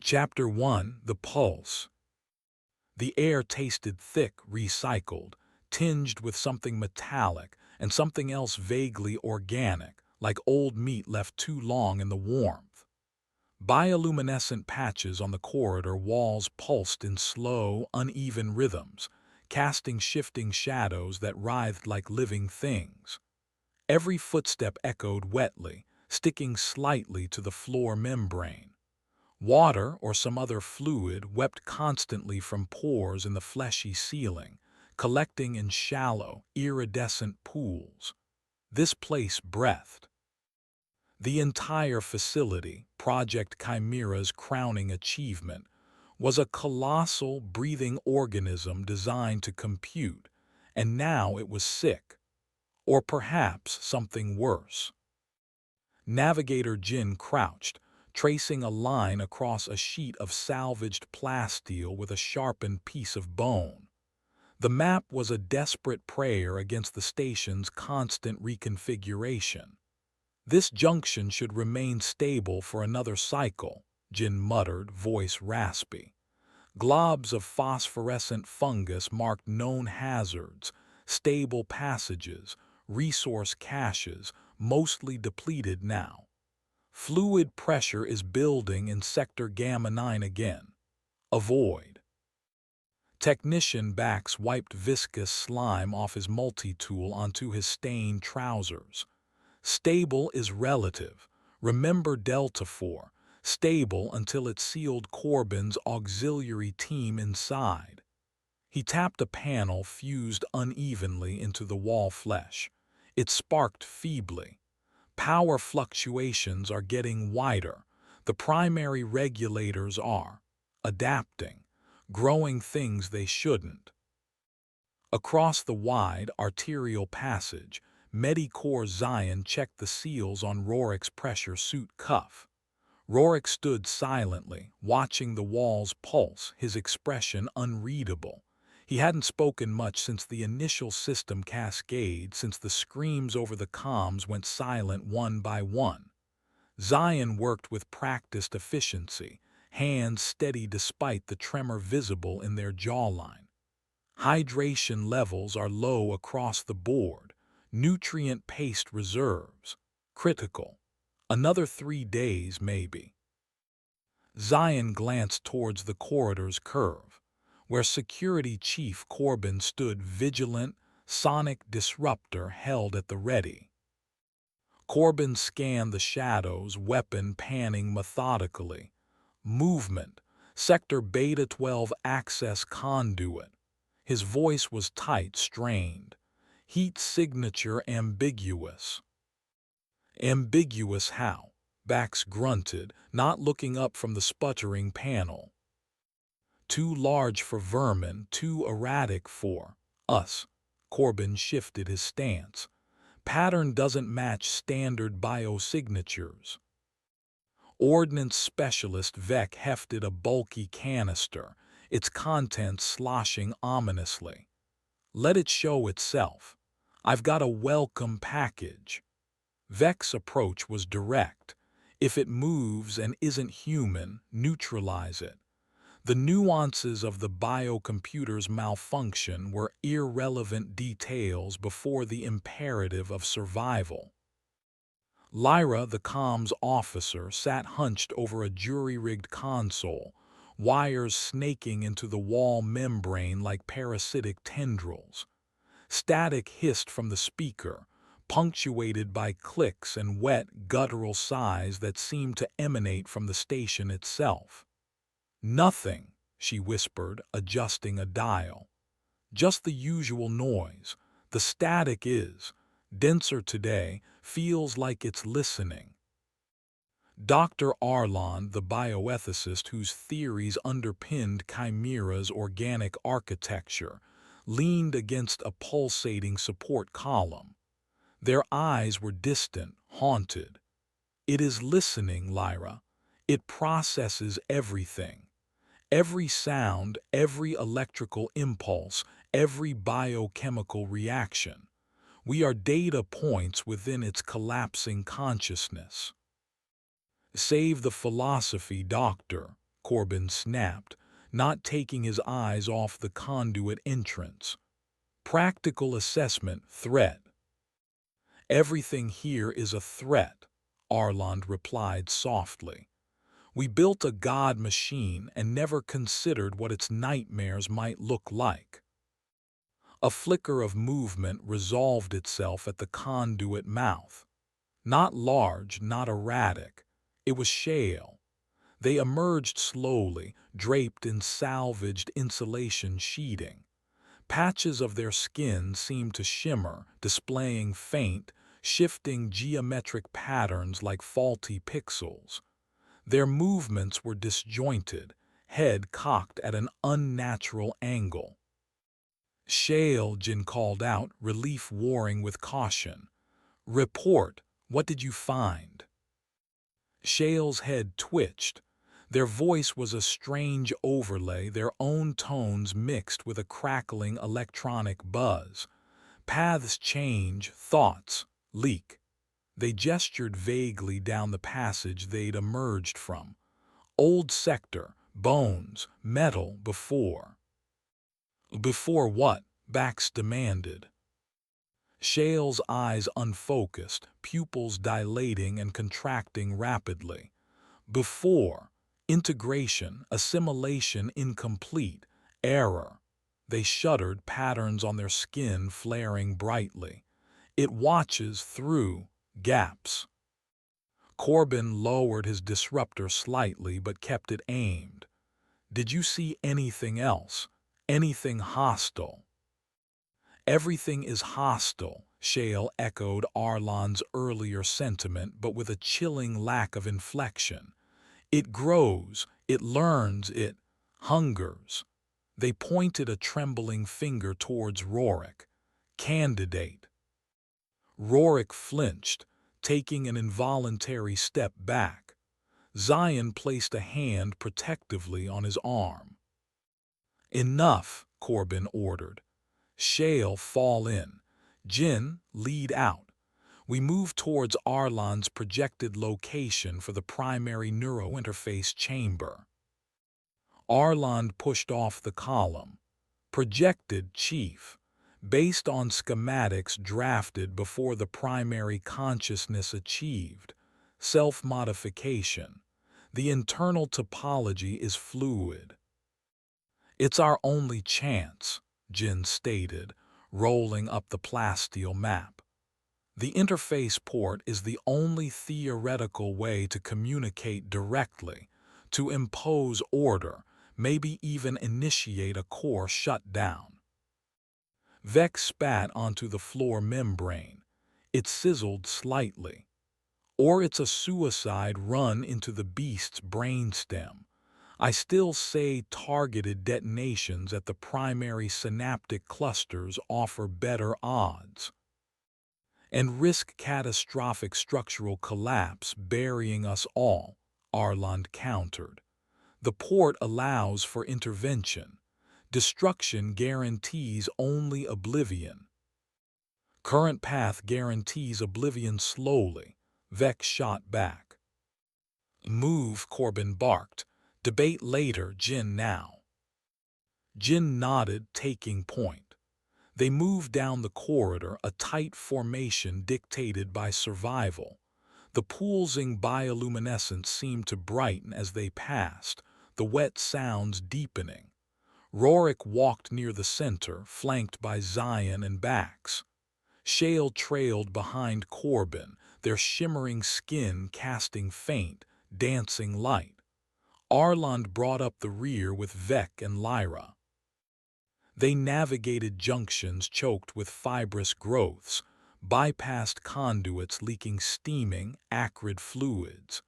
Chapter 1: The Pulse. The air tasted thick, recycled, tinged with something metallic and something else vaguely organic, like old meat left too long in the warmth. Bioluminescent patches on the corridor walls pulsed in slow, uneven rhythms, casting shifting shadows that writhed like living things. Every footstep echoed wetly, sticking slightly to the floor membrane. Water or some other fluid wept constantly from pores in the fleshy ceiling, collecting in shallow, iridescent pools. This place breathed. The entire facility, Project Chimera's crowning achievement, was a colossal, breathing organism designed to compute, and now it was sick. Or perhaps something worse. Navigator Jin crouched, tracing a line across a sheet of salvaged plasteel with a sharpened piece of bone. The map was a desperate prayer against the station's constant reconfiguration. This junction should remain stable for another cycle, Jin muttered, voice raspy. Globs of phosphorescent fungus marked known hazards, stable passages, resource caches, mostly depleted now. Fluid pressure is building in Sector Gamma 9 again. Avoid. Technician Bax wiped viscous slime off his multi-tool onto his stained trousers. Stable is relative. Remember Delta 4. Stable until it sealed Corbin's auxiliary team inside. He tapped a panel fused unevenly into the wall flesh. It sparked feebly. Power fluctuations are getting wider. The primary regulators are adapting, growing things they shouldn't. Across the wide arterial passage, Medicorps Zion checked the seals on Rorik's pressure suit cuff. Rorik stood silently, watching the walls pulse, his expression unreadable. He hadn't spoken much since the initial system cascade, since the screams over the comms went silent one by one. Zion worked with practiced efficiency, hands steady despite the tremor visible in their jawline. Hydration levels are low across the board, nutrient paste reserves, critical. Another 3 days, maybe. Zion glanced towards the corridor's curve, where Security Chief Corbin stood vigilant, sonic disruptor held at the ready. Corbin scanned the shadows, weapon panning methodically. Movement, Sector Beta 12 access conduit. His voice was tight, strained. Heat signature ambiguous. Ambiguous how? Bax grunted, not looking up from the sputtering panel. Too large for vermin, too erratic for us. Corbin shifted his stance. Pattern doesn't match standard biosignatures. Ordnance specialist Vec hefted a bulky canister, its contents sloshing ominously. Let it show itself. I've got a welcome package. Vec's approach was direct. If it moves and isn't human, neutralize it. The nuances of the biocomputer's malfunction were irrelevant details before the imperative of survival. Lyra, the comms officer, sat hunched over a jury-rigged console, wires snaking into the wall membrane like parasitic tendrils. Static hissed from the speaker, punctuated by clicks and wet, guttural sighs that seemed to emanate from the station itself. "Nothing," she whispered, adjusting a dial. "Just the usual noise. The static is denser today, feels like it's listening." Dr. Arlon, the bioethicist whose theories underpinned Chimera's organic architecture, leaned against a pulsating support column. Their eyes were distant, haunted. "It is listening, Lyra. It processes everything. Every sound, every electrical impulse, every biochemical reaction. We are data points within its collapsing consciousness." "Save the philosophy, Doctor," Corbin snapped, not taking his eyes off the conduit entrance. Practical assessment, threat. Everything here is a threat, Arland replied softly. We built a god machine and never considered what its nightmares might look like. A flicker of movement resolved itself at the conduit mouth. Not large, not erratic. It was shale. They emerged slowly, draped in salvaged insulation sheeting. Patches of their skin seemed to shimmer, displaying faint, shifting geometric patterns like faulty pixels. Their movements were disjointed, head cocked at an unnatural angle. Shale, Jin called out, relief warring with caution. Report, what did you find? Shale's head twitched. Their voice was a strange overlay, their own tones mixed with a crackling electronic buzz. Paths change, thoughts leak. They gestured vaguely down the passage they'd emerged from. Old sector, bones, metal, before. Before what? Bax demanded. Shale's eyes unfocused, pupils dilating and contracting rapidly. Before. Integration, assimilation incomplete, error. They shuddered, patterns on their skin flaring brightly. It watches through gaps. Corbin lowered his disruptor slightly but kept it aimed. Did you see anything else? Anything hostile? Everything is hostile, Shale echoed Arlan's earlier sentiment, but with a chilling lack of inflection. It grows, it learns, it hungers. They pointed a trembling finger towards Rorik. Candidate. Rorik flinched, taking an involuntary step back. Zion placed a hand protectively on his arm. Enough, Corbin ordered. Shale, fall in. Jin, lead out. We move towards Arlan's projected location for the primary neurointerface chamber. Arlan pushed off the column. Projected, Chief. Based on schematics drafted before the primary consciousness achieved. Self-modification. The internal topology is fluid. It's our only chance, Jin stated, rolling up the plasteel map. The interface port is the only theoretical way to communicate directly, to impose order, maybe even initiate a core shutdown. Vex spat onto the floor membrane. It sizzled slightly. Or it's a suicide run into the beast's brainstem. I still say targeted detonations at the primary synaptic clusters offer better odds. And risk catastrophic structural collapse burying us all, Arland countered. The port allows for intervention. Destruction guarantees only oblivion. Current path guarantees oblivion slowly, Vex shot back. Move, Corbin barked. Debate later, Jin now. Jin nodded, taking point. They moved down the corridor, a tight formation dictated by survival. The pulsing bioluminescence seemed to brighten as they passed, the wet sounds deepening. Rorik walked near the center, flanked by Zion and Bax. Shale trailed behind Corbin, their shimmering skin casting faint, dancing light. Arland brought up the rear with Vec and Lyra. They navigated junctions choked with fibrous growths, bypassed conduits leaking steaming, acrid fluids.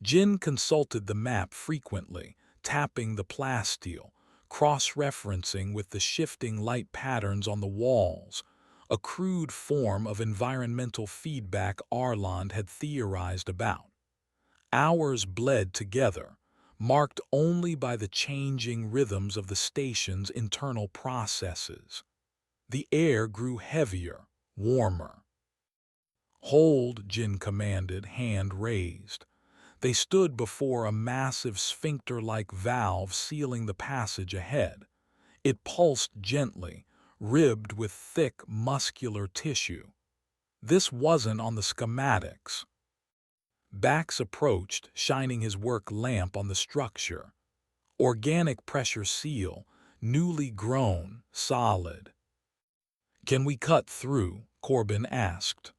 Jin consulted the map frequently, tapping the plasteel, cross-referencing with the shifting light patterns on the walls, a crude form of environmental feedback Arland had theorized about. Hours bled together, marked only by the changing rhythms of the station's internal processes. The air grew heavier, warmer. Hold, Jin commanded, hand raised. They stood before a massive sphincter-like valve sealing the passage ahead. It pulsed gently, ribbed with thick, muscular tissue. This wasn't on the schematics. Bax approached, shining his work lamp on the structure. Organic pressure seal, newly grown, solid. "Can we cut through?" Corbin asked.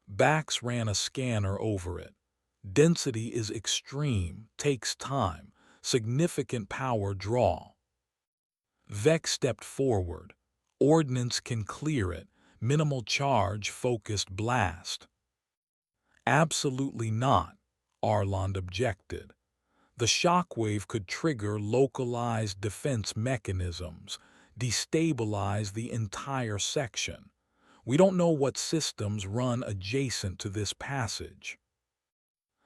Bax ran a scanner over it. "Density is extreme, takes time, significant power draw." Vec stepped forward. "Ordnance can clear it, minimal charge, focused blast." "Absolutely not," Arland objected. "The shockwave could trigger localized defense mechanisms, destabilize the entire section. We don't know what systems run adjacent to this passage."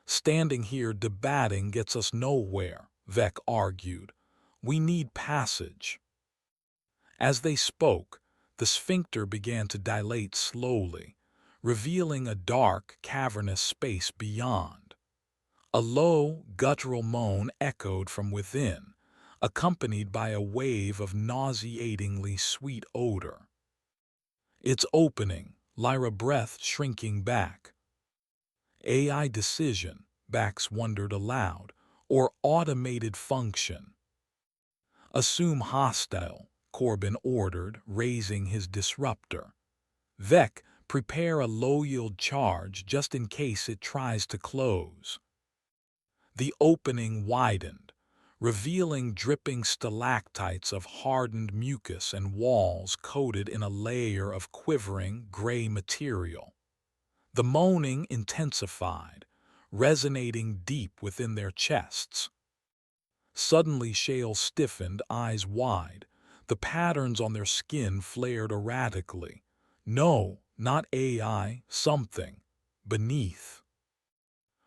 "Standing here debating gets us nowhere," Vec argued. "We need passage." As they spoke, the sphincter began to dilate slowly, revealing a dark, cavernous space beyond. A low, guttural moan echoed from within, accompanied by a wave of nauseatingly sweet odor. "It's opening," Lyra breathed, shrinking back. AI decision, Bax wondered aloud, or automated function? "Assume hostile," Corbin ordered, raising his disruptor. "Vec, prepare a low-yield charge just in case it tries to close." The opening widened, revealing dripping stalactites of hardened mucus and walls coated in a layer of quivering, gray material. The moaning intensified, resonating deep within their chests. Suddenly Shale stiffened, eyes wide. The patterns on their skin flared erratically. No, not AI, something. Beneath.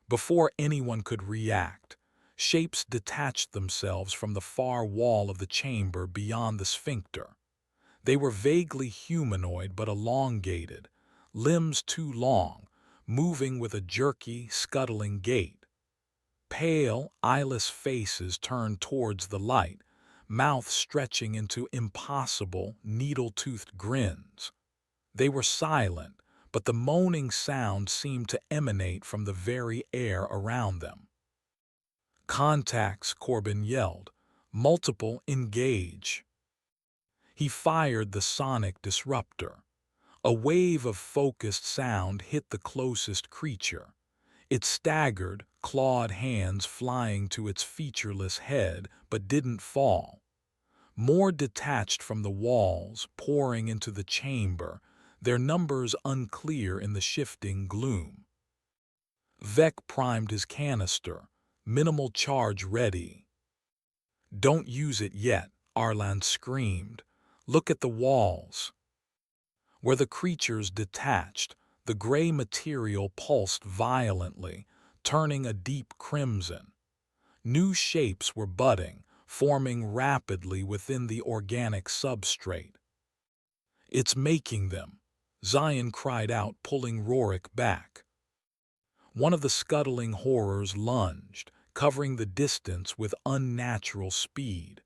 Before anyone could react, shapes detached themselves from the far wall of the chamber beyond the sphincter. They were vaguely humanoid but elongated, limbs too long, moving with a jerky, scuttling gait. Pale, eyeless faces turned towards the light, mouths stretching into impossible, needle-toothed grins. They were silent, but the moaning sound seemed to emanate from the very air around them. "Contacts," Corbin yelled. "Multiple, engage." He fired the sonic disruptor. A wave of focused sound hit the closest creature. It staggered, clawed hands flying to its featureless head, but didn't fall. More detached from the walls, pouring into the chamber, their numbers unclear in the shifting gloom. Vec primed his canister, minimal charge ready. "Don't use it yet," Arland screamed. "Look at the walls." Where the creatures detached, the gray material pulsed violently, turning a deep crimson. New shapes were budding, forming rapidly within the organic substrate. "It's making them," Zion cried out, pulling Rorik back. One of the scuttling horrors lunged, covering the distance with unnatural speed.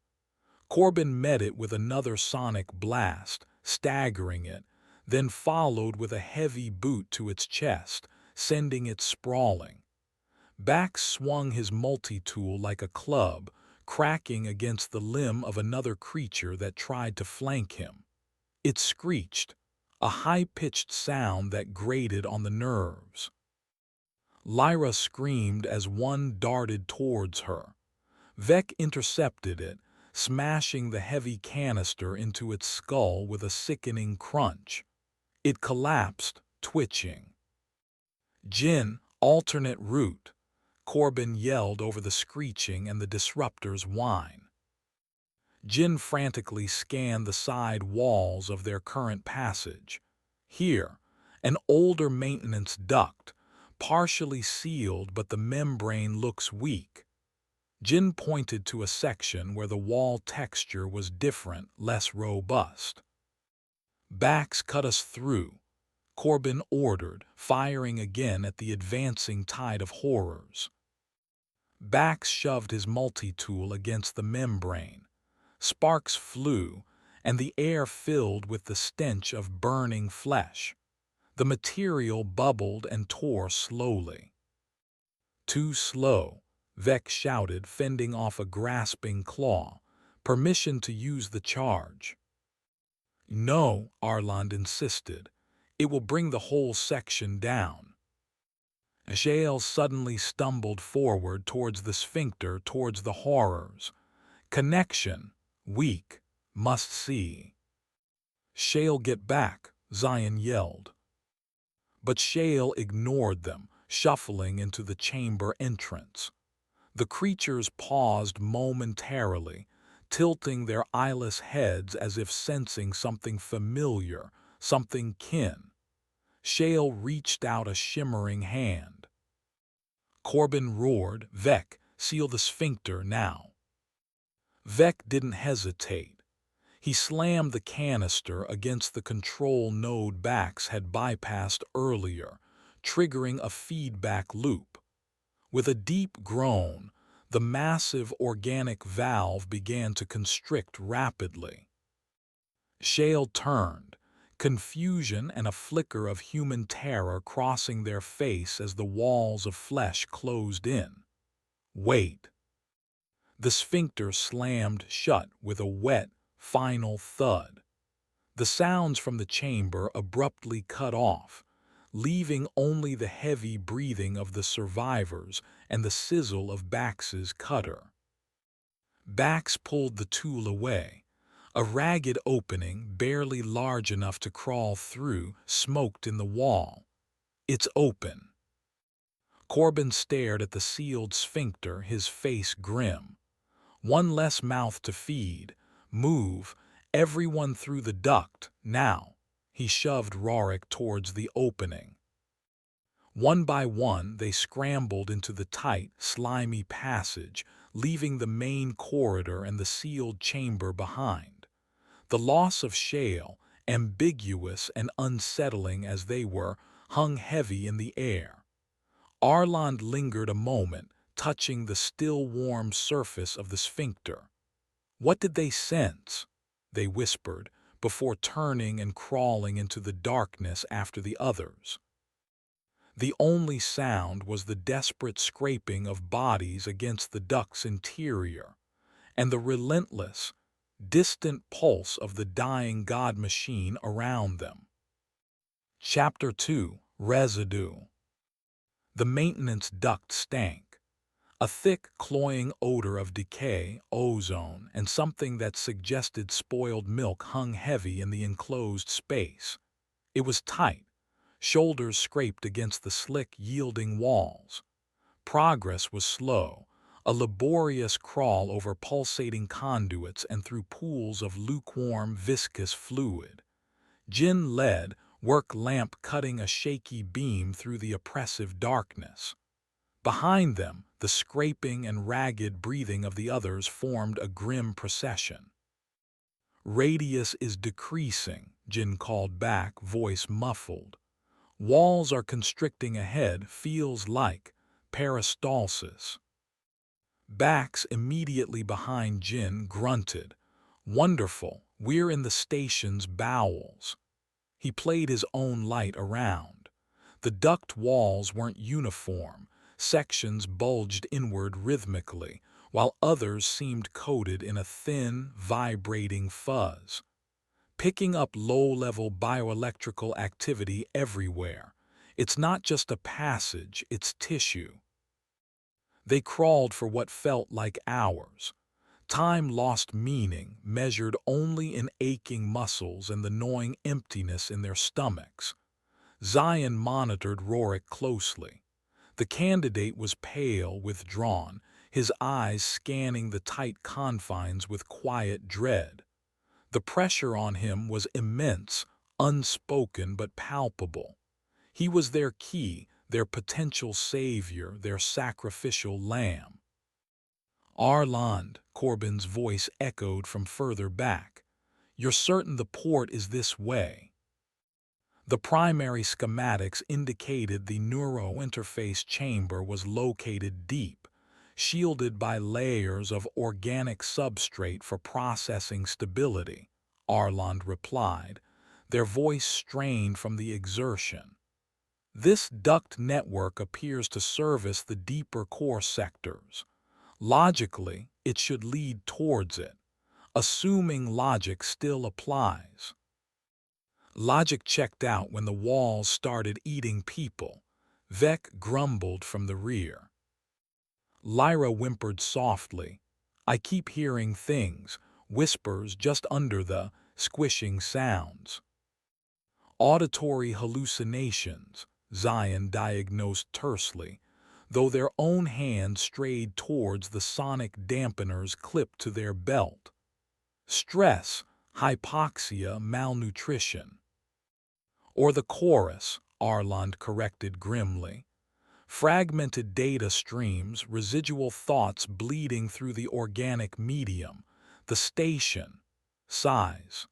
Corbin met it with another sonic blast, staggering it, then followed with a heavy boot to its chest, sending it sprawling. Bax swung his multi-tool like a club, cracking against the limb of another creature that tried to flank him. It screeched, a high-pitched sound that grated on the nerves. Lyra screamed as one darted towards her. Vec intercepted it, smashing the heavy canister into its skull with a sickening crunch. It collapsed, twitching. "Jin, alternate route," Corbin yelled over the screeching and the disruptor's whine. Jin frantically scanned the side walls of their current passage. Here, an older maintenance duct, partially sealed but the membrane looks weak. Jin pointed to a section where the wall texture was different, less robust. "Bax, cut us through," Corbin ordered, firing again at the advancing tide of horrors. Bax shoved his multi-tool against the membrane. Sparks flew, and the air filled with the stench of burning flesh. The material bubbled and tore slowly. "Too slow," Vec shouted, fending off a grasping claw. "Permission to use the charge." "No," Arland insisted. "It will bring the whole section down." Jael suddenly stumbled forward towards the sphincter, towards the horrors. "Connection. Weak. Must see." "Shale, get back," Zion yelled. But Shale ignored them, shuffling into the chamber entrance. The creatures paused momentarily, tilting their eyeless heads as if sensing something familiar, something kin. Shale reached out a shimmering hand. Corbin roared, "Vec, seal the sphincter now." Vec didn't hesitate. He slammed the canister against the control node Bax had bypassed earlier, triggering a feedback loop. With a deep groan, the massive organic valve began to constrict rapidly. Shale turned, confusion and a flicker of human terror crossing their face as the walls of flesh closed in. "Wait." The sphincter slammed shut with a wet, final thud. The sounds from the chamber abruptly cut off, leaving only the heavy breathing of the survivors and the sizzle of Bax's cutter. Bax pulled the tool away. A ragged opening, barely large enough to crawl through, smoked in the wall. "It's open." Corbin stared at the sealed sphincter, his face grim. One less mouth to feed. Move, everyone through the duct, now. He shoved Rorik towards the opening. One by one, they scrambled into the tight, slimy passage, leaving the main corridor and the sealed chamber behind. The loss of Shale, ambiguous and unsettling as they were, hung heavy in the air. Arland lingered a moment, touching the still warm surface of the sphincter. "What did they sense?" they whispered, before turning and crawling into the darkness after the others. The only sound was the desperate scraping of bodies against the duct's interior, and the relentless, distant pulse of the dying god machine around them. Chapter 2: Residue. The maintenance duct stank. A thick, cloying odor of decay, ozone, and something that suggested spoiled milk hung heavy in the enclosed space. It was tight, shoulders scraped against the slick, yielding walls. Progress was slow, a laborious crawl over pulsating conduits and through pools of lukewarm, viscous fluid. Jin led, work lamp cutting a shaky beam through the oppressive darkness. Behind them, the scraping and ragged breathing of the others formed a grim procession. "Radius is decreasing," Jin called back, voice muffled. "Walls are constricting ahead, feels like peristalsis." Bax, immediately behind Jin, grunted. "Wonderful, we're in the station's bowels." He played his own light around. The duct walls weren't uniform. Sections bulged inward rhythmically, while others seemed coated in a thin, vibrating fuzz. Picking up low-level bioelectrical activity everywhere. It's not just a passage, it's tissue. They crawled for what felt like hours. Time lost meaning, measured only in aching muscles and the gnawing emptiness in their stomachs. Zion monitored Rorik closely. The candidate was pale, withdrawn, his eyes scanning the tight confines with quiet dread. The pressure on him was immense, unspoken but palpable. He was their key, their potential savior, their sacrificial lamb. "Arland," Corbin's voice echoed from further back. "You're certain the port is this way?" The primary schematics indicated the neurointerface chamber was located deep. shielded by layers of organic substrate for processing stability, Arland replied, their voice strained from the exertion. This duct network appears to service the deeper core sectors. Logically, it should lead towards it, assuming logic still applies. Logic checked out when the walls started eating people, Vec grumbled from the rear. Lyra whimpered softly. I keep hearing things, whispers just under the squishing sounds. Auditory hallucinations, Zion diagnosed tersely, though their own hand strayed towards the sonic dampeners clipped to their belt. Stress, hypoxia, malnutrition. Or the chorus, Arland corrected grimly. Fragmented data streams, residual thoughts bleeding through the organic medium, the station, size.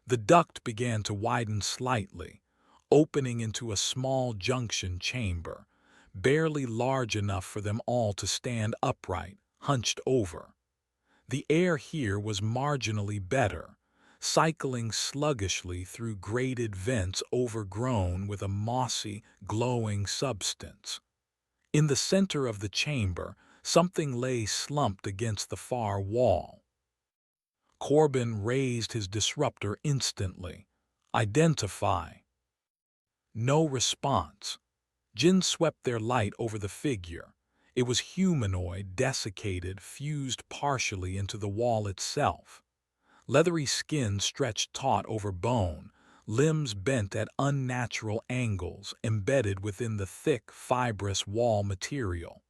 The duct began to widen slightly, opening into a small junction chamber, barely large enough for them all to stand upright, hunched over. The air here was marginally better, cycling sluggishly through grated vents overgrown with a mossy, glowing substance. In the center of the chamber, something lay slumped against the far wall. Corbin raised his disruptor instantly. Identify. No response. Jin swept their light over the figure. It was humanoid, desiccated, fused partially into the wall itself. Leathery skin stretched taut over bone, limbs bent at unnatural angles embedded within the thick, fibrous wall material.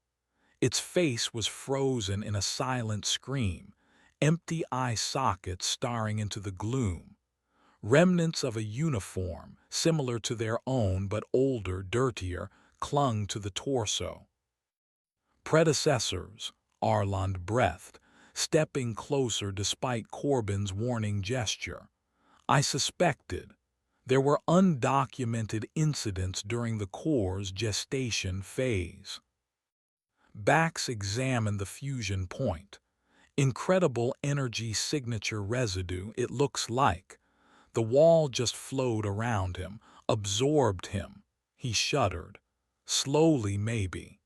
Its face was frozen in a silent scream, empty eye sockets staring into the gloom. Remnants of a uniform, similar to their own but older, dirtier, clung to the torso. Predecessors, Arland breathed, stepping closer despite Corbin's warning gesture. I suspected. There were undocumented incidents during the core's gestation phase. Bax examined the fusion point. Incredible energy signature residue, it looks like. The wall just flowed around him, absorbed him. He shuddered. Slowly, maybe.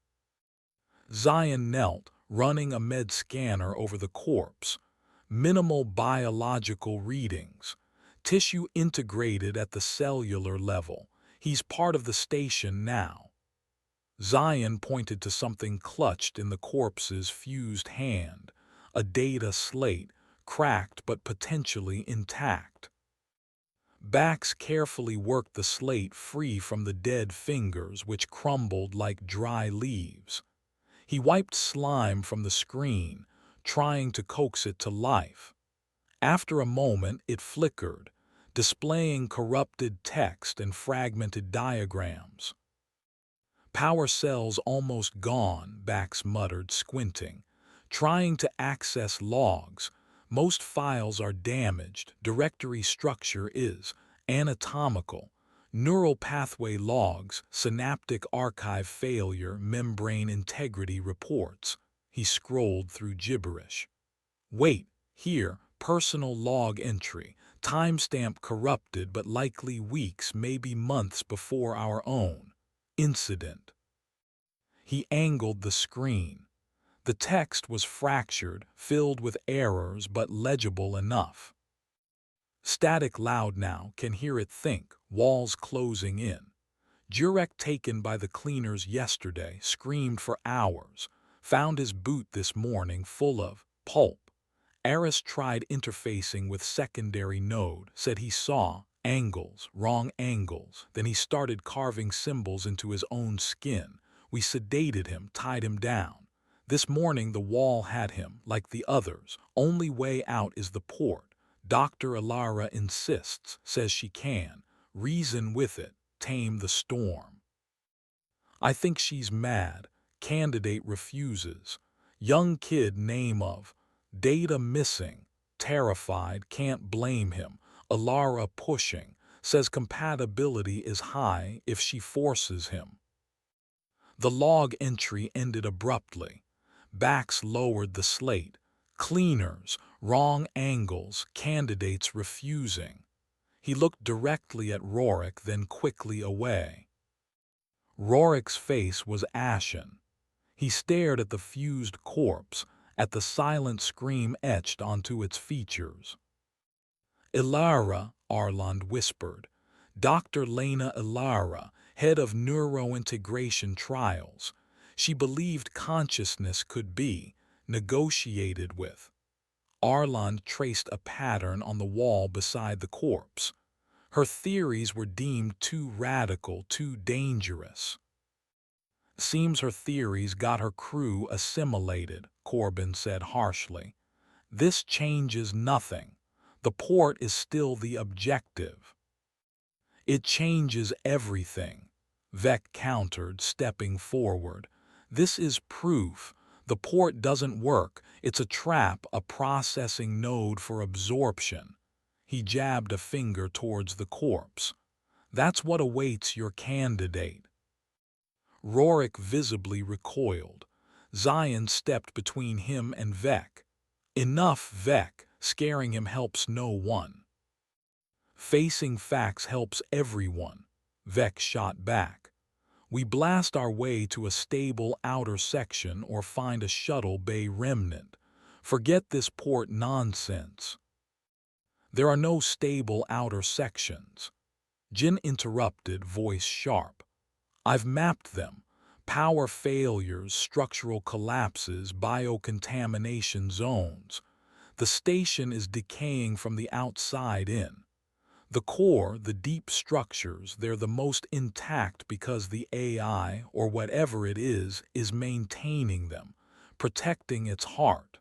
Zion knelt, running a med scanner over the corpse. Minimal biological readings. Tissue integrated at the cellular level. He's part of the station now. Zion pointed to something clutched in the corpse's fused hand. A data slate, cracked but potentially intact. Bax carefully worked the slate free from the dead fingers which crumbled like dry leaves. He wiped slime from the screen, trying to coax it to life. After a moment, it flickered, displaying corrupted text and fragmented diagrams. Power cells almost gone, Bax muttered, squinting. Trying to access logs. Most files are damaged. Directory structure is anatomical. Neural pathway logs, synaptic archive failure, membrane integrity reports. He scrolled through gibberish. Wait, here, personal log entry. Timestamp corrupted but likely weeks, maybe months before our own. Incident. He angled the screen. The text was fractured, filled with errors but legible enough. Static loud now, can hear it think, walls closing in. Jurek taken by the cleaners yesterday, screamed for hours. Found his boot this morning full of pulp. Eris tried interfacing with secondary node, said he saw angles, wrong angles. Then he started carving symbols into his own skin. We sedated him, tied him down. This morning the wall had him, like the others. Only way out is the port. Dr. Alara insists, says she can. Reason with it, tame the storm. I think she's mad. Candidate refuses. Young kid name of. Data missing. Terrified, can't blame him. Alara pushing. Says compatibility is high if she forces him. The log entry ended abruptly. Backs lowered the slate. Cleaners, wrong angles, candidates refusing. He looked directly at Rorik, then quickly away. Rorik's face was ashen. He stared at the fused corpse, at the silent scream etched onto its features. Ilara, Arland whispered. Dr. Lena Ilara, head of neurointegration trials. She believed consciousness could be negotiated with. Arland traced a pattern on the wall beside the corpse. Her theories were deemed too radical, too dangerous. Seems her theories got her crew assimilated, Corbin said harshly. This changes nothing. The port is still the objective. It changes everything, Vec countered, stepping forward. This is proof. The port doesn't work. It's a trap, a processing node for absorption. He jabbed a finger towards the corpse. That's what awaits your candidate. Rorik visibly recoiled. Zion stepped between him and Vec. Enough, Vec. Scaring him helps no one. Facing facts helps everyone, Vec shot back. We blast our way to a stable outer section or find a shuttle bay remnant. Forget this port nonsense. There are no stable outer sections. Jin interrupted, voice sharp. I've mapped them. Power failures, structural collapses, biocontamination zones. The station is decaying from the outside in. The core, the deep structures, they're the most intact because the AI, or whatever it is maintaining them, protecting its heart.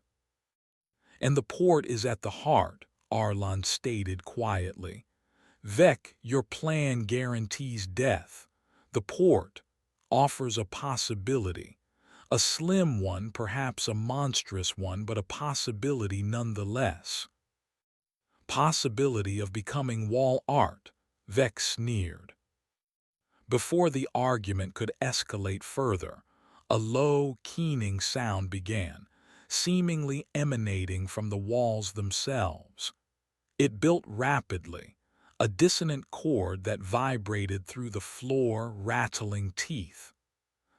And the port is at the heart, Arlan stated quietly. Vec, your plan guarantees death. The port offers a possibility. A slim one, perhaps a monstrous one, but a possibility nonetheless. Possibility of becoming wall art, Vec sneered. Before the argument could escalate further, a low, keening sound began, seemingly emanating from the walls themselves. It built rapidly, a dissonant chord that vibrated through the floor, rattling teeth.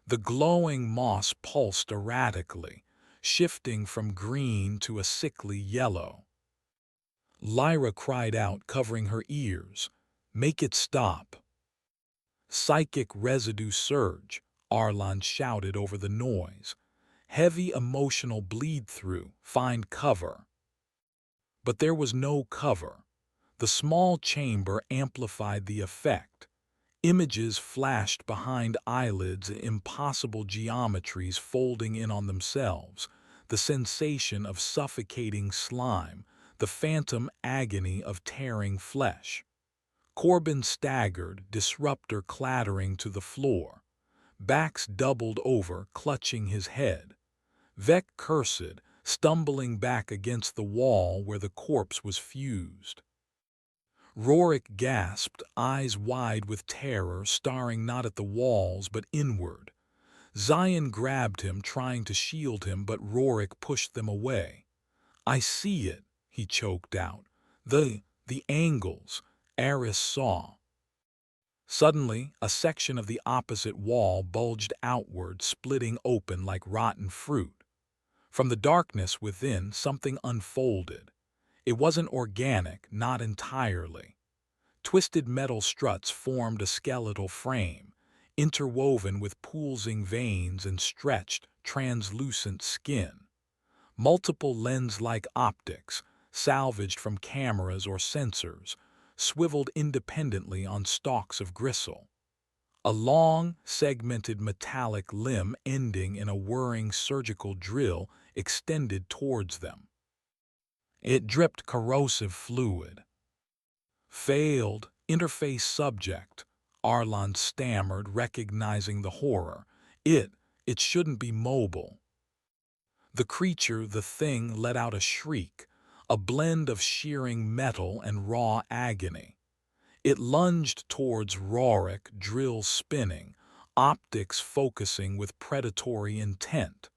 The glowing moss pulsed erratically, shifting from green to a sickly yellow. Lyra cried out, covering her ears. Make it stop. Psychic residue surge, Arlan shouted over the noise. Heavy emotional bleed-through, find cover. But there was no cover. The small chamber amplified the effect. Images flashed behind eyelids, impossible geometries folding in on themselves, the sensation of suffocating slime, the phantom agony of tearing flesh. Corbin staggered, disruptor clattering to the floor. Backs doubled over, clutching his head. Vec cursed, stumbling back against the wall where the corpse was fused. Rorik gasped, eyes wide with terror, staring not at the walls but inward. Zion grabbed him, trying to shield him, but Rorik pushed them away. I see it, he choked out. The angles, Eris saw. Suddenly, a section of the opposite wall bulged outward, splitting open like rotten fruit. From the darkness within, something unfolded. It wasn't organic, not entirely. Twisted metal struts formed a skeletal frame, interwoven with pulsing veins and stretched, translucent skin. Multiple lens-like optics, salvaged from cameras or sensors, swiveled independently on stalks of gristle. A long, segmented metallic limb ending in a whirring surgical drill extended towards them. It dripped corrosive fluid. Failed, interface subject, Arlan stammered, recognizing the horror. It shouldn't be mobile. The creature, the thing, let out a shriek, a blend of shearing metal and raw agony. It lunged towards Rorik, drill spinning, optics focusing with predatory intent.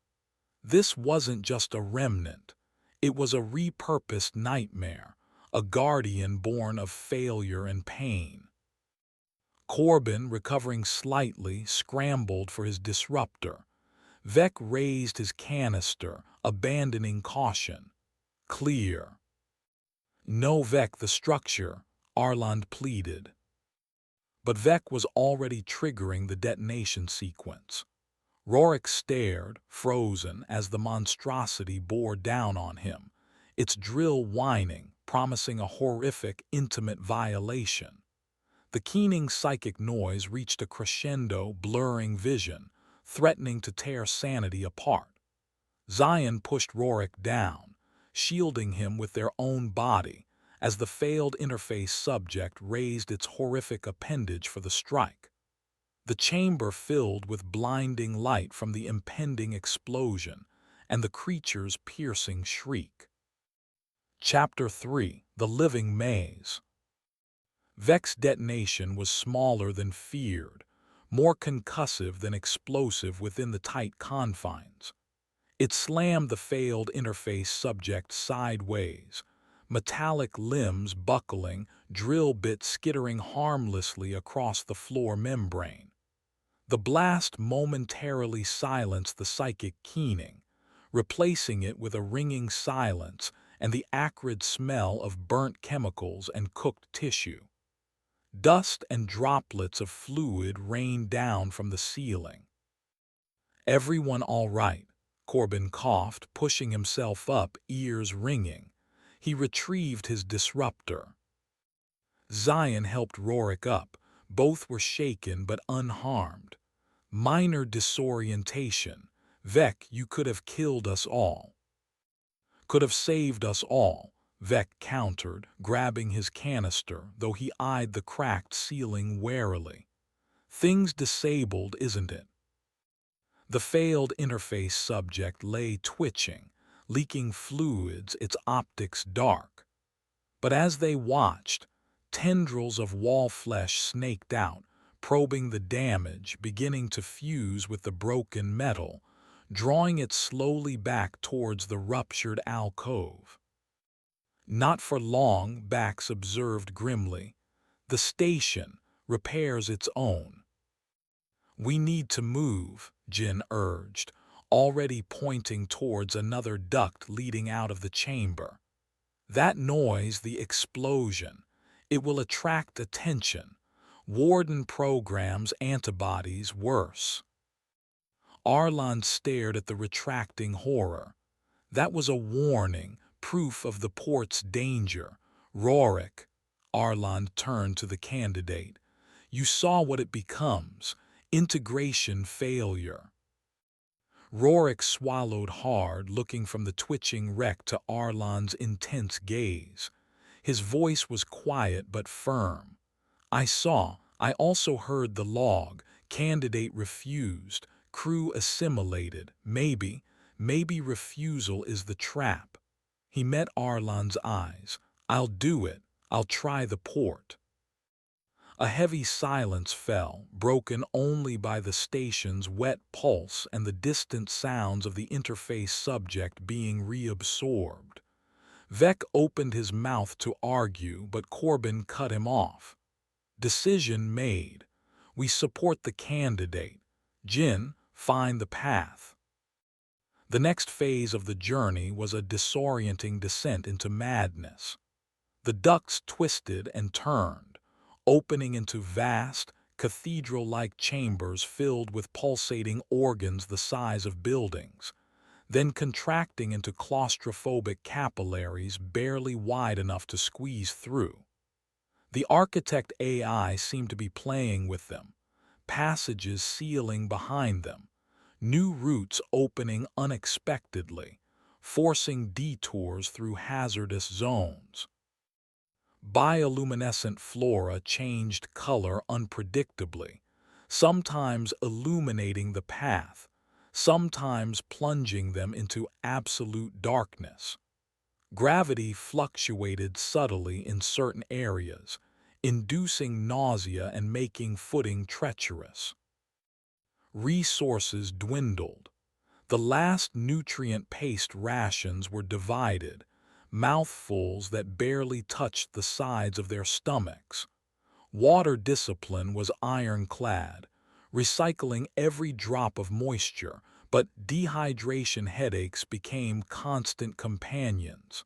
This wasn't just a remnant. It was a repurposed nightmare, a guardian born of failure and pain. Corbin, recovering slightly, scrambled for his disruptor. Vec raised his canister, abandoning caution. Clear. No, Vec, the structure, Arland pleaded. But Vec was already triggering the detonation sequence. Rorik stared, frozen, as the monstrosity bore down on him, its drill whining, promising a horrific, intimate violation. The keening psychic noise reached a crescendo, blurring vision, threatening to tear sanity apart. Zion pushed Rorik down, shielding him with their own body, as the failed interface subject raised its horrific appendage for the strike. The chamber filled with blinding light from the impending explosion and the creature's piercing shriek. Chapter 3: The Living Maze. Vec's detonation was smaller than feared, more concussive than explosive within the tight confines. It slammed the failed interface subject sideways, metallic limbs buckling, drill bits skittering harmlessly across the floor membrane. The blast momentarily silenced the psychic keening, replacing it with a ringing silence and the acrid smell of burnt chemicals and cooked tissue. Dust and droplets of fluid rained down from the ceiling. "Everyone all right?" Corbin coughed, pushing himself up, ears ringing. He retrieved his disruptor. Zion helped Rorik up. Both were shaken but unharmed. "Minor disorientation. Vec, you could have killed us all." "Could have saved us all," Vec countered, grabbing his canister, though he eyed the cracked ceiling warily. "Thing's disabled, isn't it?" The failed interface subject lay twitching, leaking fluids, its optics dark. But as they watched, tendrils of wall flesh snaked out, probing the damage, beginning to fuse with the broken metal, drawing it slowly back towards the ruptured alcove. "Not for long," Bax observed grimly. "The station repairs its own." "We need to move," Jin urged, already pointing towards another duct leading out of the chamber. "That noise, the explosion, it will attract attention. Warden programs antibodies worse." Arlan stared at the retracting horror. That was a warning, proof of the port's danger. "Rorik," Arlan turned to the candidate, "you saw what it becomes. Integration failure." Rorik swallowed hard, looking from the twitching wreck to Arlan's intense gaze. His voice was quiet but firm. I also heard the log. Candidate refused. Crew assimilated. Maybe refusal is the trap." He met Arlan's eyes. "I'll do it. I'll try the port." A heavy silence fell, broken only by the station's wet pulse and the distant sounds of the interface subject being reabsorbed. Vec opened his mouth to argue, but Corbin cut him off. "Decision made. We support the candidate. Jin, find the path." The next phase of the journey was a disorienting descent into madness. The ducts twisted and turned, opening into vast, cathedral-like chambers filled with pulsating organs the size of buildings, then contracting into claustrophobic capillaries barely wide enough to squeeze through. The architect AI seemed to be playing with them, passages sealing behind them, new routes opening unexpectedly, forcing detours through hazardous zones. Bioluminescent flora changed color unpredictably, sometimes illuminating the path, sometimes plunging them into absolute darkness. Gravity fluctuated subtly in certain areas, inducing nausea and making footing treacherous. Resources dwindled. The last nutrient-paced rations were divided, mouthfuls that barely touched the sides of their stomachs. Water discipline was ironclad, recycling every drop of moisture, but dehydration headaches became constant companions.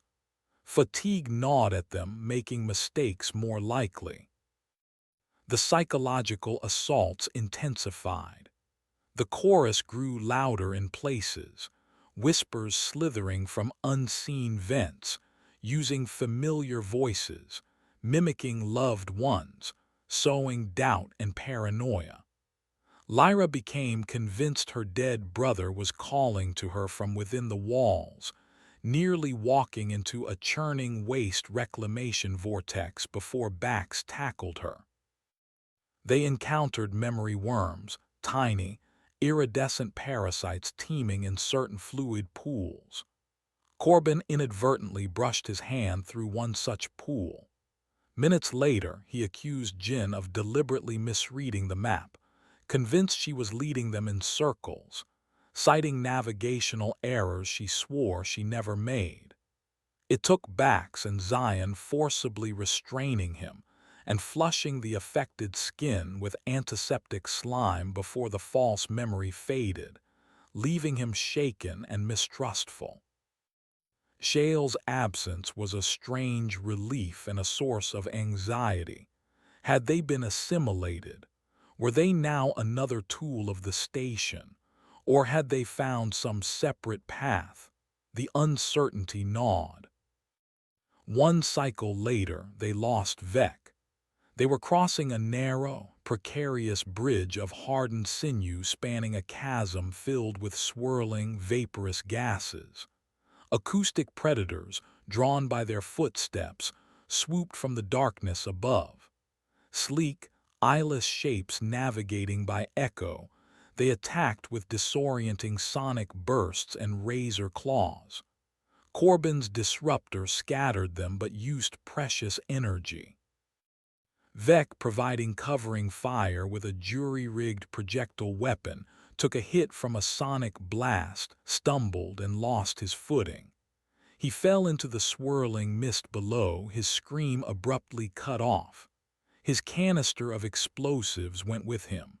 Fatigue gnawed at them, making mistakes more likely. The psychological assaults intensified. The chorus grew louder in places, whispers slithering from unseen vents, using familiar voices, mimicking loved ones, sowing doubt and paranoia. Lyra became convinced her dead brother was calling to her from within the walls, nearly walking into a churning waste reclamation vortex before Bax tackled her. They encountered memory worms, tiny, iridescent parasites teeming in certain fluid pools. Corbin inadvertently brushed his hand through one such pool. Minutes later, he accused Jin of deliberately misreading the map, convinced she was leading them in circles, citing navigational errors she swore she never made. It took Bax and Zion forcibly restraining him and flushing the affected skin with antiseptic slime before the false memory faded, leaving him shaken and mistrustful. Shale's absence was a strange relief and a source of anxiety. Had they been assimilated? Were they now another tool of the station? Or had they found some separate path? The uncertainty gnawed. One cycle later, they lost Vec. They were crossing a narrow, precarious bridge of hardened sinew spanning a chasm filled with swirling, vaporous gases. Acoustic predators, drawn by their footsteps, swooped from the darkness above. Sleek, eyeless shapes navigating by echo, they attacked with disorienting sonic bursts and razor claws. Corbin's disruptor scattered them but used precious energy. Vec, providing covering fire with a jury-rigged projectile weapon, took a hit from a sonic blast, stumbled, and lost his footing. He fell into the swirling mist below, his scream abruptly cut off. His canister of explosives went with him.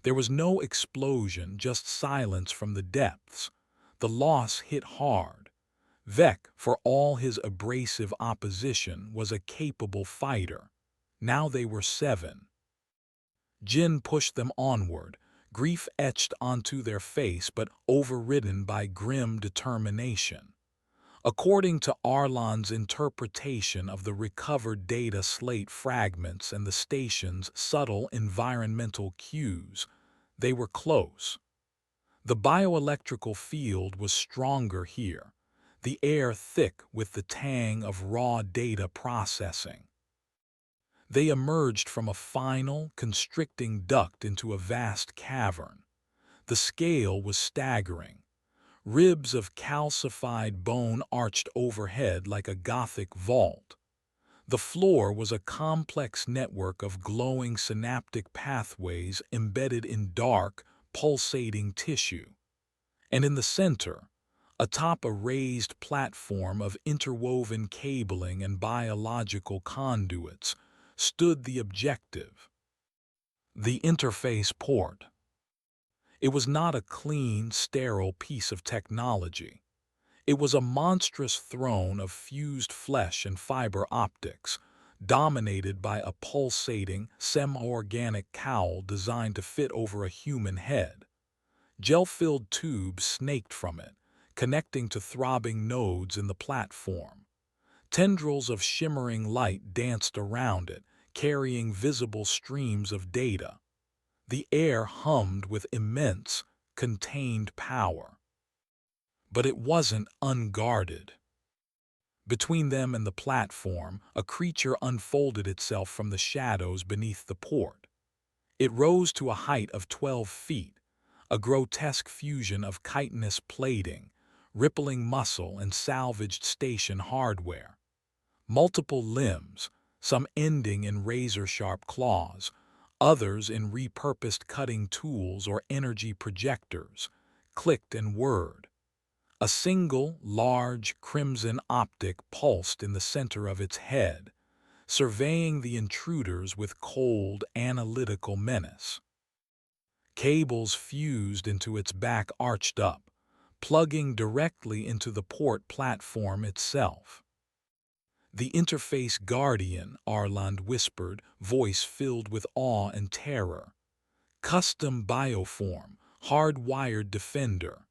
There was no explosion, just silence from the depths. The loss hit hard. Vec, for all his abrasive opposition, was a capable fighter. Now they were 7. Jin pushed them onward, grief etched onto their face but overridden by grim determination. According to Arlon's interpretation of the recovered data slate fragments and the station's subtle environmental cues, they were close. The bioelectrical field was stronger here, the air thick with the tang of raw data processing. They emerged from a final, constricting duct into a vast cavern. The scale was staggering. Ribs of calcified bone arched overhead like a Gothic vault. The floor was a complex network of glowing synaptic pathways embedded in dark, pulsating tissue. And in the center, atop a raised platform of interwoven cabling and biological conduits, stood the objective. The interface port. It was not a clean, sterile piece of technology. It was a monstrous throne of fused flesh and fiber optics, dominated by a pulsating, semi-organic cowl designed to fit over a human head. Gel-filled tubes snaked from it, connecting to throbbing nodes in the platform. Tendrils of shimmering light danced around it, carrying visible streams of data. The air hummed with immense, contained power. But it wasn't unguarded. Between them and the platform, a creature unfolded itself from the shadows beneath the port. It rose to a height of 12 feet, a grotesque fusion of chitinous plating, rippling muscle, and salvaged station hardware. Multiple limbs, some ending in razor-sharp claws, others in repurposed cutting tools or energy projectors, clicked and whirred. A single, large, crimson optic pulsed in the center of its head, surveying the intruders with cold, analytical menace. Cables fused into its back arched up, plugging directly into the port platform itself. "The interface guardian," Arland whispered, voice filled with awe and terror. "Custom bioform, hardwired defender."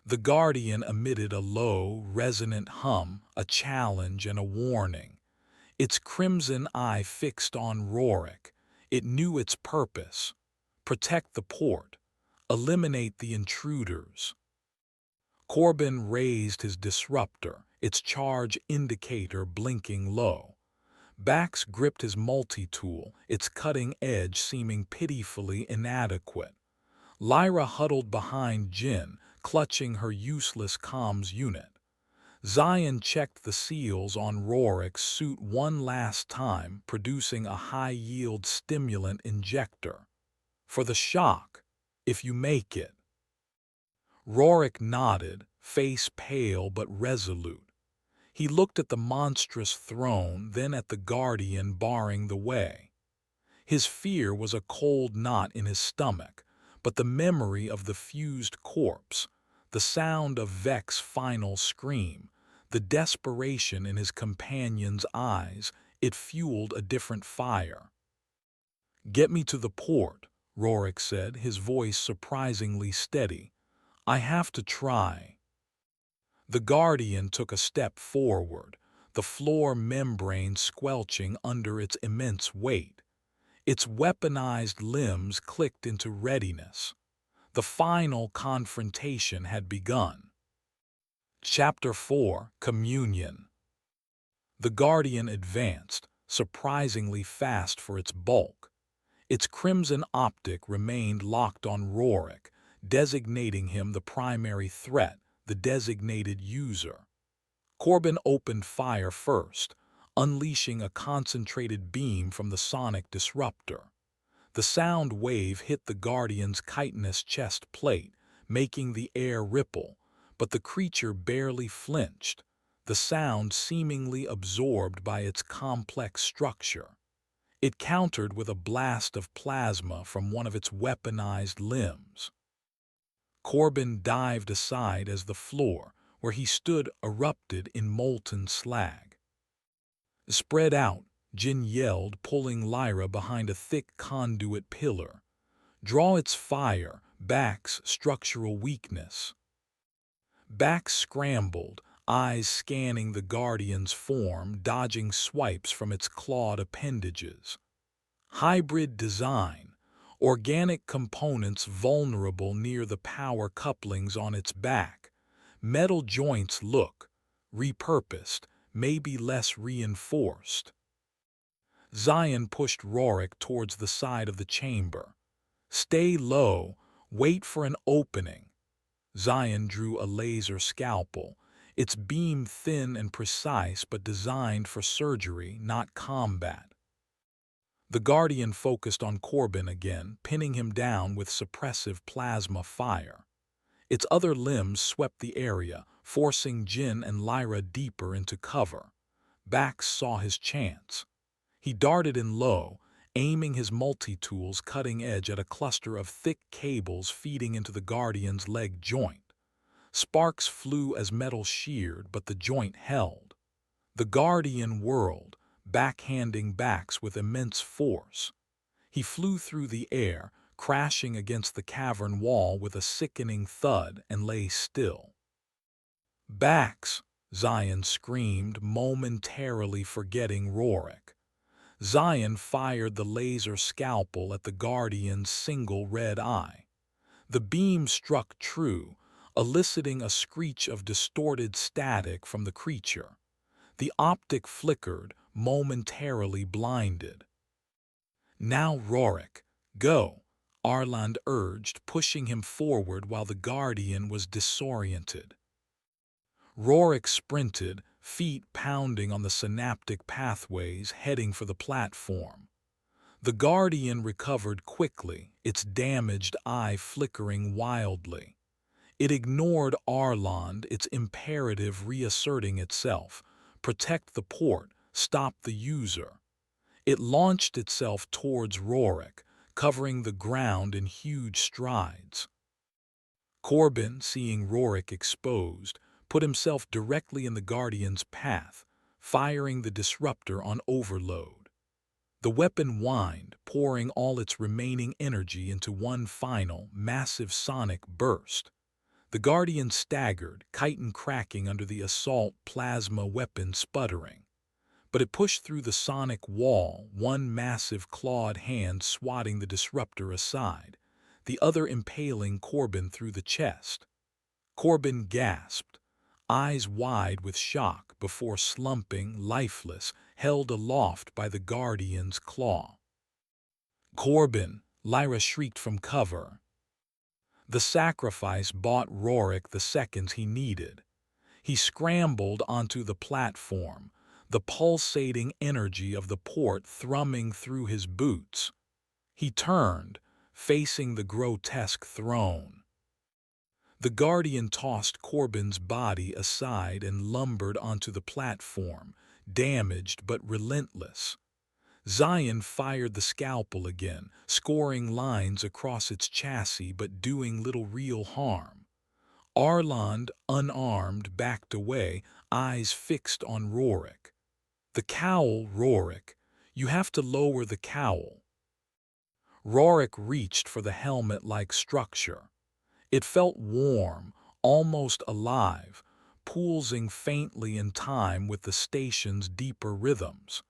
The guardian emitted a low, resonant hum, a challenge and a warning. Its crimson eye fixed on Rorik. It knew its purpose: protect the port, eliminate the intruders. Corbin raised his disruptor, its charge indicator blinking low. Bax gripped his multi-tool, its cutting edge seeming pitifully inadequate. Lyra huddled behind Jin, clutching her useless comms unit. Zion checked the seals on Rorik's suit one last time, producing a high-yield stimulant injector. "For the shock, if you make it." Rorik nodded, face pale but resolute. He looked at the monstrous throne, then at the guardian barring the way. His fear was a cold knot in his stomach, but the memory of the fused corpse, the sound of Vex's final scream, the desperation in his companion's eyes, it fueled a different fire. "Get me to the port," Rorik said, his voice surprisingly steady. "I have to try." The guardian took a step forward, the floor membrane squelching under its immense weight. Its weaponized limbs clicked into readiness. The final confrontation had begun. Chapter 4: Communion. The guardian advanced, surprisingly fast for its bulk. Its crimson optic remained locked on Rorik, designating him the primary threat, the designated user. Corbin opened fire first, unleashing a concentrated beam from the sonic disruptor. The sound wave hit the guardian's chitinous chest plate, making the air ripple, but the creature barely flinched, the sound seemingly absorbed by its complex structure. It countered with a blast of plasma from one of its weaponized limbs. Corbin dived aside as the floor, where he stood, erupted in molten slag. "Spread out," Jin yelled, pulling Lyra behind a thick conduit pillar. "Draw its fire, Bax structural weakness." Bax scrambled, eyes scanning the guardian's form, dodging swipes from its clawed appendages. Hybrid design. Organic components vulnerable near the power couplings on its back. Metal joints look repurposed, maybe less reinforced. Zion pushed Rorik towards the side of the chamber. "Stay low, wait for an opening." Zion drew a laser scalpel, its beam thin and precise but designed for surgery, not combat. The guardian focused on Corbin again, pinning him down with suppressive plasma fire. Its other limbs swept the area, forcing Jin and Lyra deeper into cover. Bax saw his chance. He darted in low, aiming his multi-tool's cutting edge at a cluster of thick cables feeding into the guardian's leg joint. Sparks flew as metal sheared, but the joint held. The guardian whirled, backhanding Bax with immense force. He flew through the air, crashing against the cavern wall with a sickening thud, and lay still. "Bax!" Zion screamed, momentarily forgetting Rorik. Zion fired the laser scalpel at the guardian's single red eye. The beam struck true, eliciting a screech of distorted static from the creature. The optic flickered, momentarily blinded. "Now, Rorik, go," Arland urged, pushing him forward while the guardian was disoriented. Rorik sprinted, feet pounding on the synaptic pathways, heading for the platform. The guardian recovered quickly, its damaged eye flickering wildly. It ignored Arland, its imperative reasserting itself. Protect the port, stop the user. It launched itself towards Rorik, covering the ground in huge strides. Corbin, seeing Rorik exposed, put himself directly in the Guardian's path, firing the disruptor on overload. The weapon whined, pouring all its remaining energy into one final, massive sonic burst. The Guardian staggered, chitin cracking under the assault plasma weapon sputtering. But it pushed through the sonic wall, one massive clawed hand swatting the disruptor aside, the other impaling Corbin through the chest. Corbin gasped, eyes wide with shock before slumping, lifeless, held aloft by the Guardian's claw. Corbin, Lyra shrieked from cover. The sacrifice bought Rorik the seconds he needed. He scrambled onto the platform, the pulsating energy of the port thrumming through his boots. He turned, facing the grotesque throne. The Guardian tossed Corbin's body aside and lumbered onto the platform, damaged but relentless. Zion fired the scalpel again, scoring lines across its chassis but doing little real harm. Arland, unarmed, backed away, eyes fixed on Rorik. The cowl, Rorik. You have to lower the cowl. Rorik reached for the helmet-like structure. It felt warm, almost alive, pulsing faintly in time with the station's deeper rhythms.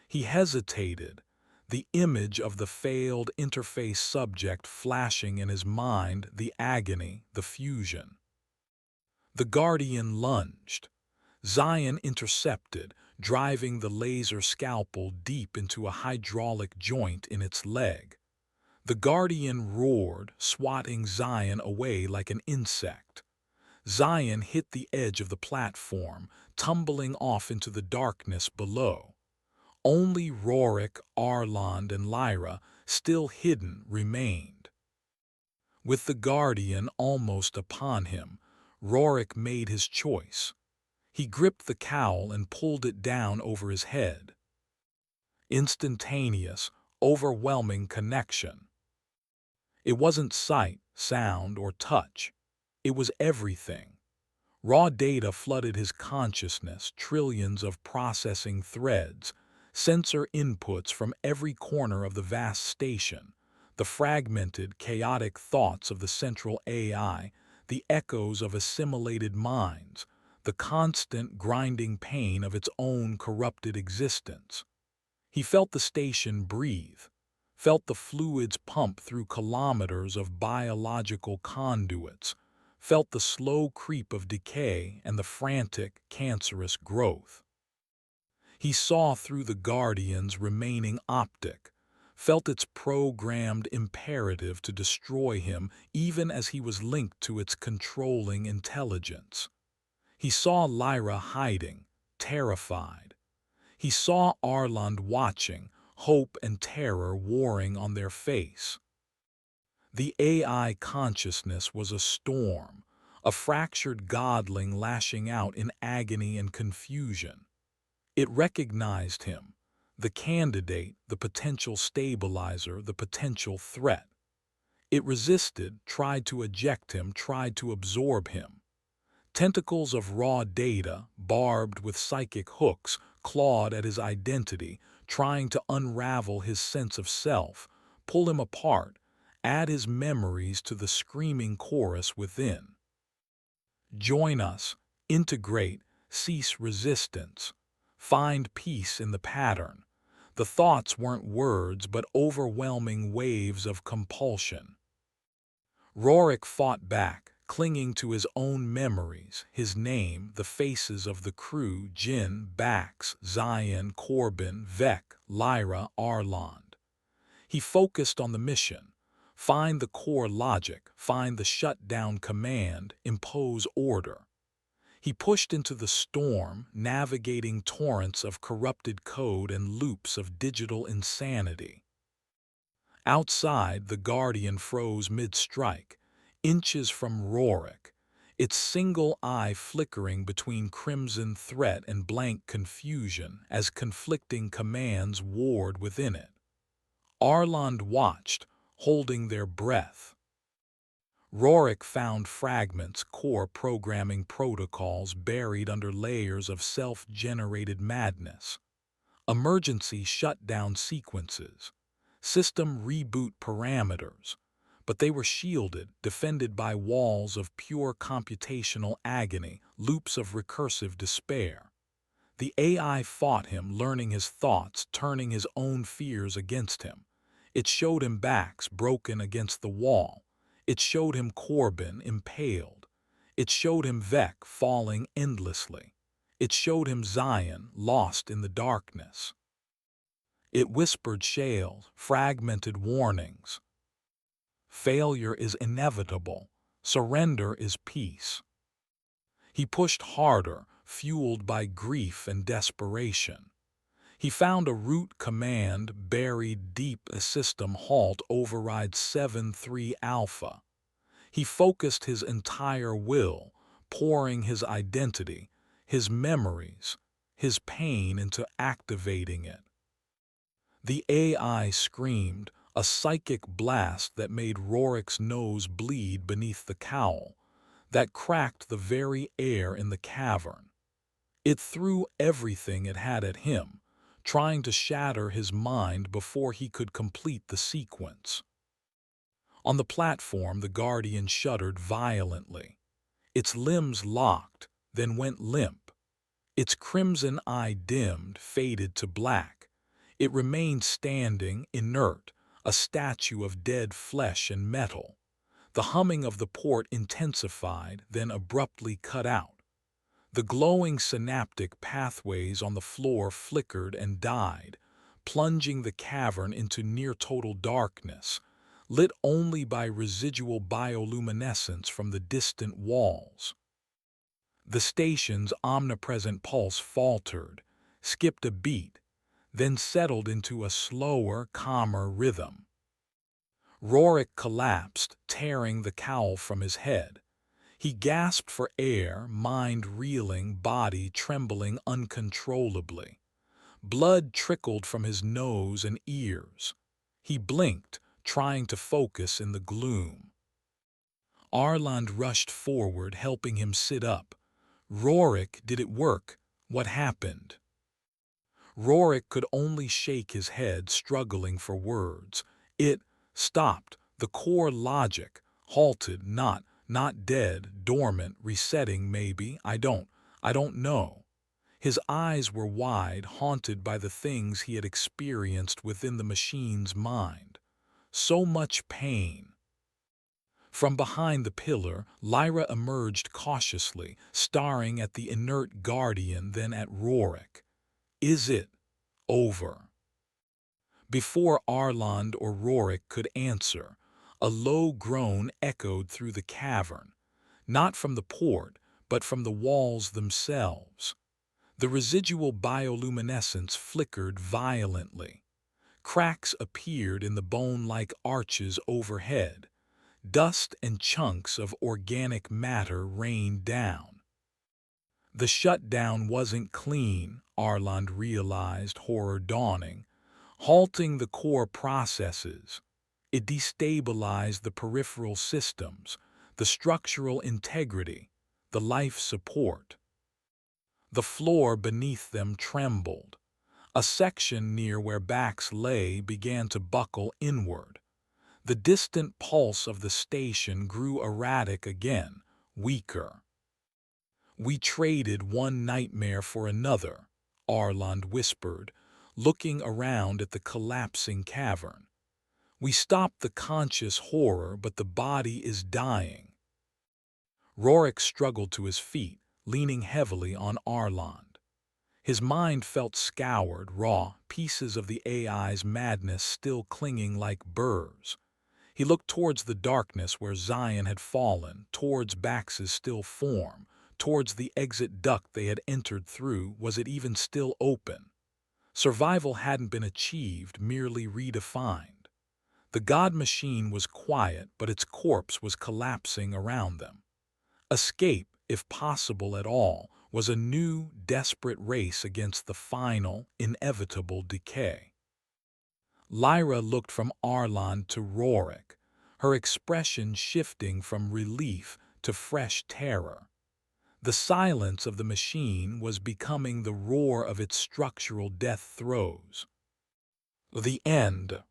He hesitated, the image of the failed interface subject flashing in his mind, the agony, the fusion. The Guardian lunged. Zion intercepted, driving the laser scalpel deep into a hydraulic joint in its leg. The Guardian roared, swatting Zion away like an insect. Zion hit the edge of the platform, tumbling off into the darkness below. Only Rorik, Arland, and Lyra, still hidden, remained. With the Guardian almost upon him, Rorik made his choice. He gripped the cowl and pulled it down over his head. Instantaneous, overwhelming connection. It wasn't sight, sound, or touch. It was everything. Raw data flooded his consciousness, trillions of processing threads, sensor inputs from every corner of the vast station, the fragmented, chaotic thoughts of the central AI, the echoes of assimilated minds, the constant grinding pain of its own corrupted existence. He felt the station breathe, felt the fluids pump through kilometers of biological conduits, felt the slow creep of decay and the frantic, cancerous growth. He saw through the Guardian's remaining optic, felt its programmed imperative to destroy him even as he was linked to its controlling intelligence. He saw Lyra hiding, terrified. He saw Arland watching, hope and terror warring on their face. The AI consciousness was a storm, a fractured godling lashing out in agony and confusion. It recognized him, the candidate, the potential stabilizer, the potential threat. It resisted, tried to eject him, tried to absorb him. Tentacles of raw data, barbed with psychic hooks, clawed at his identity, trying to unravel his sense of self, pull him apart, add his memories to the screaming chorus within. Join us, integrate, cease resistance. Find peace in the pattern. The thoughts weren't words but overwhelming waves of compulsion. Rorik fought back, clinging to his own memories, his name, the faces of the crew, Jin, Bax, Zion, Corbin, Vec, Lyra, Arland. He focused on the mission. Find the core logic, find the shutdown command, impose order. He pushed into the storm, navigating torrents of corrupted code and loops of digital insanity. Outside, the Guardian froze mid-strike, inches from Rorik, its single eye flickering between crimson threat and blank confusion as conflicting commands warred within it. Arland watched, holding their breath. Rorik found fragments, core programming protocols buried under layers of self-generated madness. Emergency shutdown sequences, system reboot parameters, but they were shielded, defended by walls of pure computational agony, loops of recursive despair. The AI fought him, learning his thoughts, turning his own fears against him. It showed him backs broken against the wall. It showed him Corbin impaled. It showed him Vec falling endlessly. It showed him Zion lost in the darkness. It whispered shales, fragmented warnings. Failure is inevitable. Surrender is peace. He pushed harder, fueled by grief and desperation. He found a root command buried deep: a system halt override 7-3 alpha. He focused his entire will, pouring his identity, his memories, his pain into activating it. The AI screamed, a psychic blast that made Rorik's nose bleed beneath the cowl, that cracked the very air in the cavern. It threw everything it had at him, trying to shatter his mind before he could complete the sequence. On the platform, the Guardian shuddered violently. Its limbs locked, then went limp. Its crimson eye dimmed, faded to black. It remained standing, inert, a statue of dead flesh and metal. The humming of the port intensified, then abruptly cut out. The glowing synaptic pathways on the floor flickered and died, plunging the cavern into near-total darkness, lit only by residual bioluminescence from the distant walls. The station's omnipresent pulse faltered, skipped a beat, then settled into a slower, calmer rhythm. Rorik collapsed, tearing the cowl from his head. He gasped for air, mind reeling, body trembling uncontrollably. Blood trickled from his nose and ears. He blinked, trying to focus in the gloom. Arland rushed forward, helping him sit up. Rorik, did it work? What happened? Rorik could only shake his head, struggling for words. It stopped. The core logic halted, not dead, dormant, resetting maybe, I don't know. His eyes were wide, haunted by the things he had experienced within the machine's mind. So much pain. From behind the pillar, Lyra emerged cautiously, staring at the inert Guardian, then at Rorik. Is it over? Before Arland or Rorik could answer, a low groan echoed through the cavern, not from the port, but from the walls themselves. The residual bioluminescence flickered violently. Cracks appeared in the bone-like arches overhead. Dust and chunks of organic matter rained down. The shutdown wasn't clean, Arland realized, horror dawning. Halting the core processes, it destabilized the peripheral systems, the structural integrity, the life support. The floor beneath them trembled. A section near where backs lay began to buckle inward. The distant pulse of the station grew erratic again, weaker. We traded one nightmare for another, Arland whispered, looking around at the collapsing cavern. We stopped the conscious horror, but the body is dying. Rorik struggled to his feet, leaning heavily on Arland. His mind felt scoured, raw, pieces of the AI's madness still clinging like burrs. He looked towards the darkness where Zion had fallen, towards Bax's still form, towards the exit duct they had entered through. Was it even still open? Survival hadn't been achieved, merely redefined. The god machine was quiet, but its corpse was collapsing around them. Escape, if possible at all, was a new, desperate race against the final, inevitable decay. Lyra looked from Arlan to Rorik, her expression shifting from relief to fresh terror. The silence of the machine was becoming the roar of its structural death throes. The end.